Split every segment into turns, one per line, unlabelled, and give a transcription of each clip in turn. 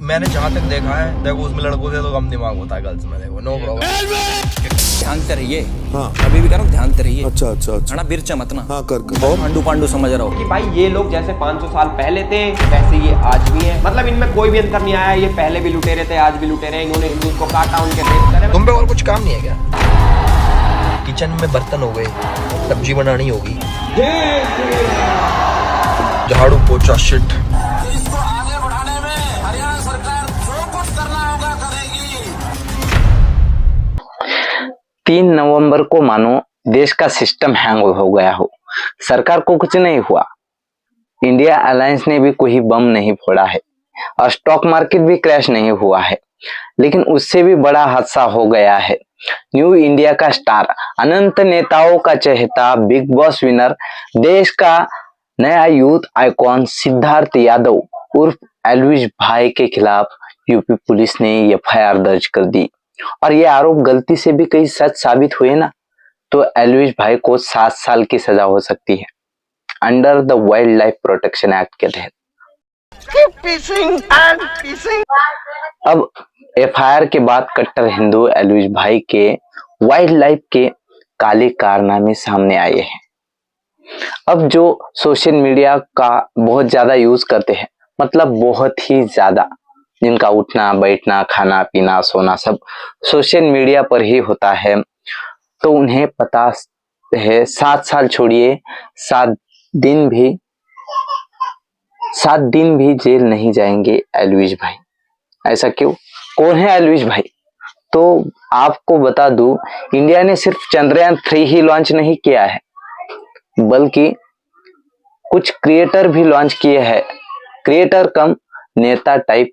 मैंने जहाँ तक देखा है, देखो उसमें लड़कों से तो कम दिमाग होता है गर्ल्स में, देखो नो प्रॉब्लम।
ध्यान से रहिए।
हाँ
अभी भी करो, ध्यान से रहिए।
अच्छा अच्छा अच्छा
बिरचा मत ना।
हाँ कर
पांडू पांडू समझ रहा हो
कि भाई ये लोग जैसे 500 साल पहले थे वैसे ये आज भी है, मतलब इनमें कोई भी अंतर नहीं आया। ये पहले भी लुटेरे थे, आज भी लुटेरे हैं। इन्होंने हिंदू को काटा, उनके रेप करे।
तुम पे और कुछ काम नहीं है क्या? किचन में बर्तन हो गए, सब्जी बनानी होगी, झाड़ू पोछा शिट।
इसको आगे बढ़ाने में हरियाणा सरकार जो कुछ करना होगा करेगी।
3 नवंबर को मानो देश का सिस्टम हैंग हो गया हो। सरकार को कुछ नहीं हुआ, इंडिया अलायंस ने भी कोई बम नहीं फोड़ा है और स्टॉक मार्केट भी क्रैश नहीं हुआ है, लेकिन उससे भी बड़ा हादसा हो गया है। न्यू इंडिया का स्टार, अनंत नेताओं का चहेता, बिग बॉस विनर, देश का नया यूथ आइकॉन सिद्धार्थ यादव उर्फ एल्विश भाई के खिलाफ यूपी पुलिस ने एफआईआर दर्ज कर दी। और ये आरोप गलती से भी कहीं सच साबित हुए ना तो एल्विश भाई को 7 साल की सजा हो सकती है under the wild life protection act के तहत। अब एफआईआर के बाद कट्टर हिंदू एल्विश भाई के वाइल्ड लाइफ के काले कारनामे सामने आए हैं। अब जो सोशल मीडिया का बहुत ज्यादा यूज करते हैं, मतलब बहुत ही ज्यादा, जिनका उठना बैठना खाना पीना सोना सब सोशल मीडिया पर ही होता है, तो उन्हें पता है 7 साल छोड़िए 7 दिन भी जेल नहीं जाएंगे एल्विश भाई। ऐसा क्यों? कौन है एल्विश भाई? तो आपको बता दूं, इंडिया ने सिर्फ चंद्रयान 3 ही लॉन्च नहीं किया है, बल्कि कुछ क्रिएटर भी लॉन्च किए हैं। क्रिएटर कम नेता टाइप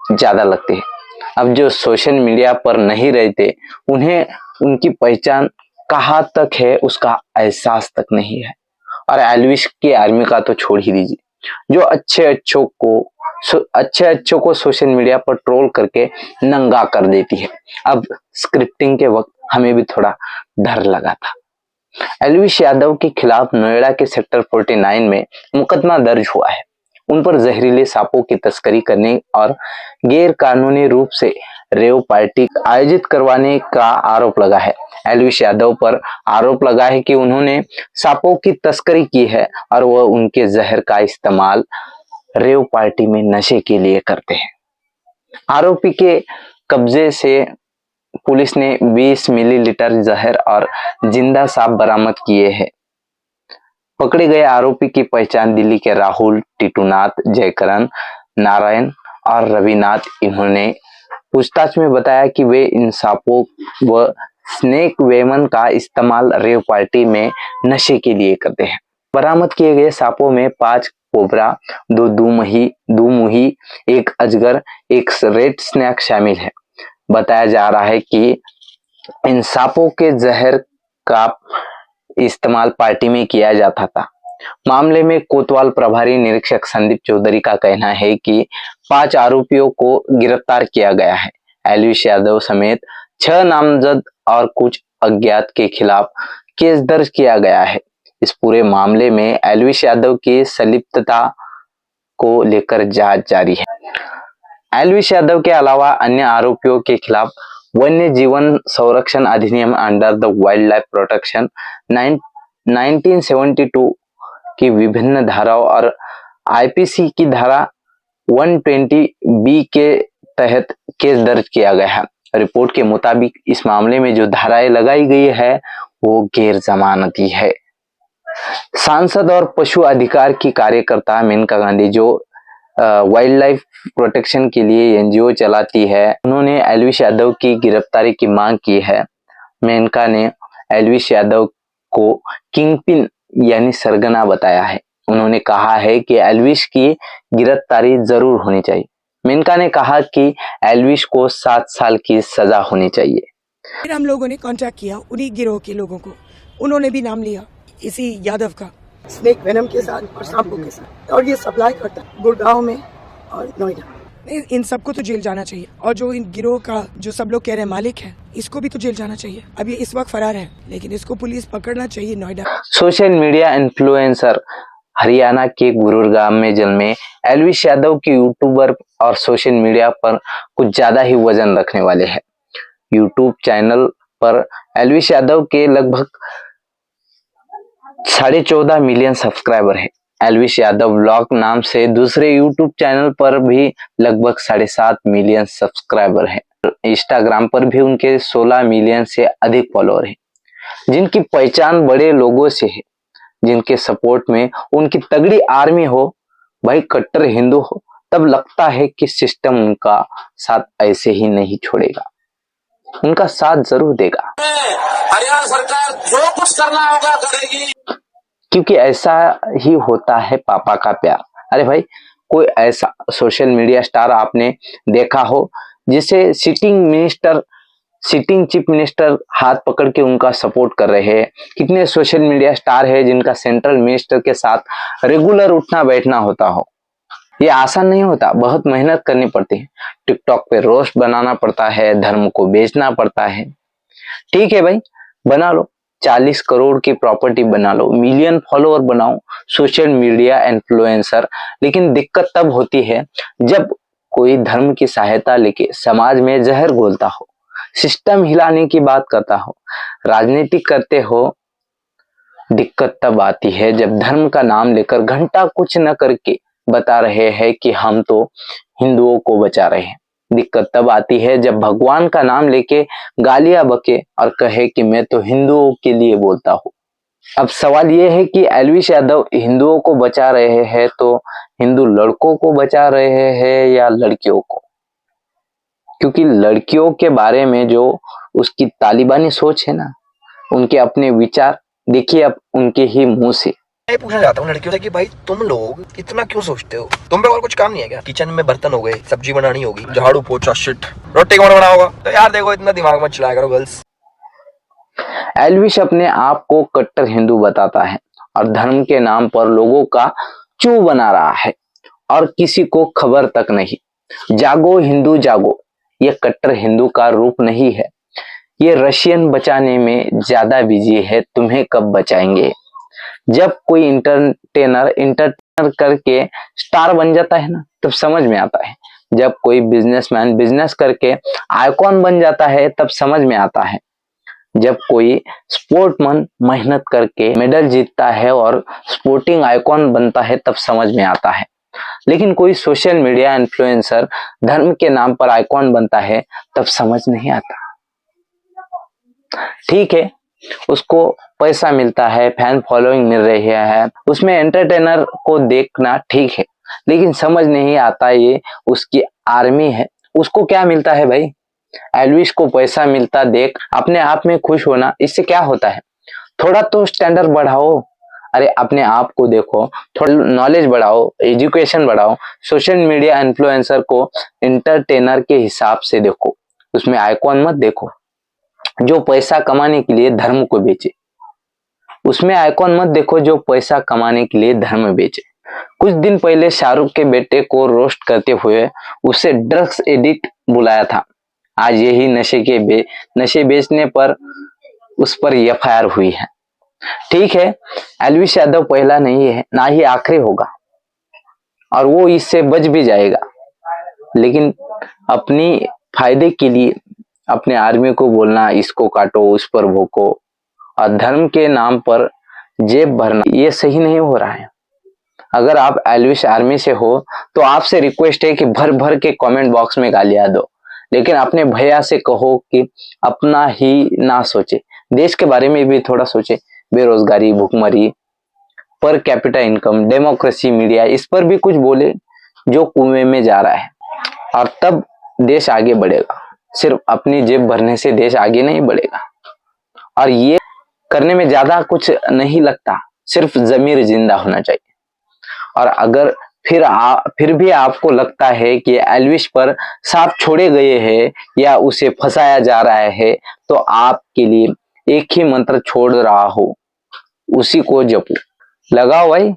ज्यादा लगते हैं। अब जो सोशल मीडिया पर नहीं रहते, उन्हें उनकी पहचान कहाँ तक है उसका एहसास तक नहीं है। और एल्विश की आर्मी का तो छोड़ ही दीजिए, जो अच्छे अच्छों को सोशल मीडिया पर ट्रोल करके नंगा कर देती है। अब स्क्रिप्टिंग के वक्त हमें भी थोड़ा डर लगा था। एल्विश यादव के खिलाफ नोएडा के सेक्टर 49 में मुकदमा दर्ज हुआ है। उन पर जहरीले सांपों की तस्करी करने और गैर कानूनी रूप से रेव पार्टी आयोजित करवाने का आरोप लगा है। एल्विश यादव पर आरोप लगा है कि उन्होंने सांपों की तस्करी की है और वह उनके जहर का इस्तेमाल रेव पार्टी में नशे के लिए करते हैं। आरोपी के कब्जे से पुलिस ने 20 मिलीलीटर जहर और जिंदा सांप बरामद किए हैं। पकड़े गए आरोपी की पहचान दिल्ली के राहुल, टिटूनाथ, जयकरण, नारायण और रविनाथ। इन्होंने पूछताछ में बताया कि वे इन सांपों व स्नेक वेमन का इस्तेमाल रेव पार्टी में नशे के लिए करते हैं। बरामद किए गए सांपों में 5 कोबरा, 2 दुमुही, 1 अजगर, 1 रेड स्नेक शामिल है। बताया जा रहा है कि इन सांपों के जहर का इस्तेमाल पार्टी में किया जाता था। मामले में कोतवाल प्रभारी निरीक्षक संदीप चौधरी का कहना है कि 5 आरोपियों को गिरफ्तार किया गया है। एल्विश यादव समेत 6 नामजद और कुछ अज्ञात के खिलाफ केस दर्ज किया गया है। इस पूरे मामले में एल्विश यादव की संलिप्तता को लेकर जांच जारी है। एल्विश यादव के अलावा अन्य आरोपियों के खिलाफ वन्य जीवन संरक्षण अधिनियम under the wild life protection 1972 की विभिन्न धाराओं और आईपीसी की धारा 120B के तहत केस दर्ज किया गया है। रिपोर्ट के मुताबिक इस मामले में जो धाराएं लगाई गई है वो गैर जमानती है। सांसद और पशु अधिकार की कार्यकर्ता मेनका गांधी, जो वाइल्ड लाइफ प्रोटेक्शन के लिए एनजीओ चलाती है, उन्होंने एल्विश यादव की गिरफ्तारी की मांग की है। मेनका ने एल्विश यादव को किंगपिन यानी सरगना बताया है। उन्होंने कहा है कि एल्विश की गिरफ्तारी जरूर होनी चाहिए। मेनका ने कहा कि एल्विश को 7 साल की सजा होनी चाहिए।
फिर हम लोगों ने कांटेक्ट किया उन्हीं गिरोह के लोगों को, उन्होंने भी नाम लिया इसी यादव का,
स्नेक वेनम के साथ और सांपों के साथ, और ये सप्लाई करता है गुड़गांव में और नोएडा।
इन सबको तो जेल जाना चाहिए, और जो इन गिरोह का जो सब लोग कह रहे हैं मालिक है, इसको भी तो जेल जाना चाहिए। अब ये इस वक्त फरार है, लेकिन इसको पुलिस पकड़ना चाहिए Noida.
Social media influencer Haryana के गुरुग्राम में जन्मे एल्विश यादव की यूट्यूबर और सोशल मीडिया पर कुछ ज्यादा ही वजन रखने वाले हैं। यूट्यूब चैनल पर एल्विश यादव के लगभग 14.5 मिलियन सब्सक्राइबर है। एल्विश यादव व्लॉग नाम से दूसरे यूट्यूब चैनल पर भी लगभग 7.5 मिलियन सब्सक्राइबर है। इंस्टाग्राम पर भी उनके 16 मिलियन से अधिक फॉलोअर है, जिनकी पहचान बड़े लोगों से है, जिनके सपोर्ट में उनकी तगड़ी आर्मी हो, भाई कट्टर हिंदू हो, तब लगता है कि सिस्टम उनका साथ ऐसे ही नहीं छोड़ेगा, उनका साथ जरूर देगा।
हरियाणा सरकार जो कुछ करना होगा करेगी,
क्योंकि ऐसा ही होता है पापा का प्यार। अरे भाई, कोई ऐसा सोशल मीडिया स्टार आपने देखा हो जिसे सिटिंग चीफ मिनिस्टर हाथ पकड़ के उनका सपोर्ट कर रहे हैं? कितने सोशल मीडिया स्टार है जिनका सेंट्रल मिनिस्टर के साथ रेगुलर उठना बैठना होता हो? ये आसान नहीं होता, बहुत मेहनत करनी पड़ती है। टिकटॉक पे रोस्ट बनाना पड़ता है, धर्म को बेचना पड़ता है। ठीक है भाई, बना लो, 40 करोड़ की प्रॉपर्टी बना लो, मिलियन फॉलोअर बनाओ, सोशल मीडिया इन्फ्लुएंसर। लेकिन दिक्कत तब होती है जब कोई धर्म की सहायता लेके समाज में जहर घोलता हो, सिस्टम हिलाने की बात करता हो, राजनीति करते हो। दिक्कत तब आती है जब धर्म का नाम लेकर घंटा कुछ न करके बता रहे हैं कि हम तो हिंदुओं को बचा रहे हैं। दिक्कत तब आती है जब भगवान का नाम लेके गालियां बके और कहे कि मैं तो हिंदुओं के लिए बोलता हूँ। अब सवाल ये है कि एल्विश यादव हिंदुओं को बचा रहे हैं तो हिंदू लड़कों को बचा रहे हैं या लड़कियों को? क्योंकि लड़कियों के बारे में जो उसकी तालिबानी सोच है ना, उनके अपने विचार देखिए अब उनके ही मुंह से।
मैं पूछना चाहता हूँ लड़कियों से कि भाई तुम लोग इतना क्यों सोचते हो? तुम पे और कुछ काम नहीं है क्या? किचन में बर्तन हो गए, सब्जी बनानी होगी, झाड़ू पोछा, शिट, रोटी कौन बना होगा? तो यार देखो, इतना दिमाग मत चलाया करो गर्ल्स।
एल्विश अपने आप को कट्टर हिंदू बताता है और धर्म के नाम पर लोगों का चू बना रहा है और किसी को खबर तक नहीं। जागो हिंदू जागो, ये कट्टर हिंदू का रूप नहीं है। ये रशियन बचाने में ज्यादा बिजी है, तुम्हें कब बचाएंगे? जब कोई इंटरटेनर करके स्टार बन जाता है ना, तब समझ में आता है। जब कोई बिजनेसमैन बिजनेस करके आइकॉन बन जाता है, तब समझ में आता है। जब कोई स्पोर्टमैन मेहनत करके मेडल जीतता है और स्पोर्टिंग आइकॉन बनता है, तब समझ में आता है। लेकिन कोई सोशल मीडिया इन्फ्लुएंसर धर्म के नाम पर आइकॉन बनता है, तब समझ नहीं आता। ठीक है, उसको पैसा मिलता है, फैन फॉलोइंग मिल रही है, उसमें एंटरटेनर को देखना ठीक है, लेकिन समझ नहीं आता ये उसकी आर्मी है। उसको क्या मिलता है भाई? एल्विश को पैसा मिलता देख अपने आप में खुश होना, इससे क्या होता है? थोड़ा तो स्टैंडर्ड बढ़ाओ। अरे अपने आप को देखो, थोड़ा नॉलेज बढ़ाओ, एजुकेशन बढ़ाओ। सोशल मीडिया इन्फ्लुएंसर को एंटरटेनर के हिसाब से देखो, उसमें आइकॉन मत देखो जो पैसा कमाने के लिए धर्म को बेचे। उसमें आइकॉन मत देखो जो पैसा कमाने के लिए धर्म बेचे। कुछ दिन पहले शाहरुख के बेटे को रोस्ट करते हुए उसे ड्रग्स एडिक्ट बुलाया था। आज यही नशे बेचने पर उस पर एफआईआर हुई है। ठीक है, एल्विश यादव पहला नहीं है, ना ही आखिरी होगा, और वो इससे बच भी जाएगा। लेकिन अपनी फायदे के लिए अपने आर्मी को बोलना इसको काटो उस पर भोंको और धर्म के नाम पर जेब भरना, ये सही नहीं हो रहा है। अगर आप एल्विश आर्मी से हो तो आपसे रिक्वेस्ट है कि भर भर के कमेंट बॉक्स में गालियां दो, लेकिन अपने भैया से कहो कि अपना ही ना सोचे, देश के बारे में भी थोड़ा सोचे। बेरोजगारी, भुखमरी, per capita income, democracy, media, इस पर भी कुछ बोले जो कुएं में जा रहा है, और तब देश आगे बढ़ेगा। सिर्फ अपनी जेब भरने से देश आगे नहीं बढ़ेगा, और ये करने में ज्यादा कुछ नहीं लगता, सिर्फ जमीर जिंदा होना चाहिए। और अगर फिर भी आपको लगता है कि एल्विश पर सांप छोड़े गए हैं या उसे फंसाया जा रहा है, तो आपके लिए एक ही मंत्र छोड़ रहा हो, उसी को जपो। लगाओ भाई।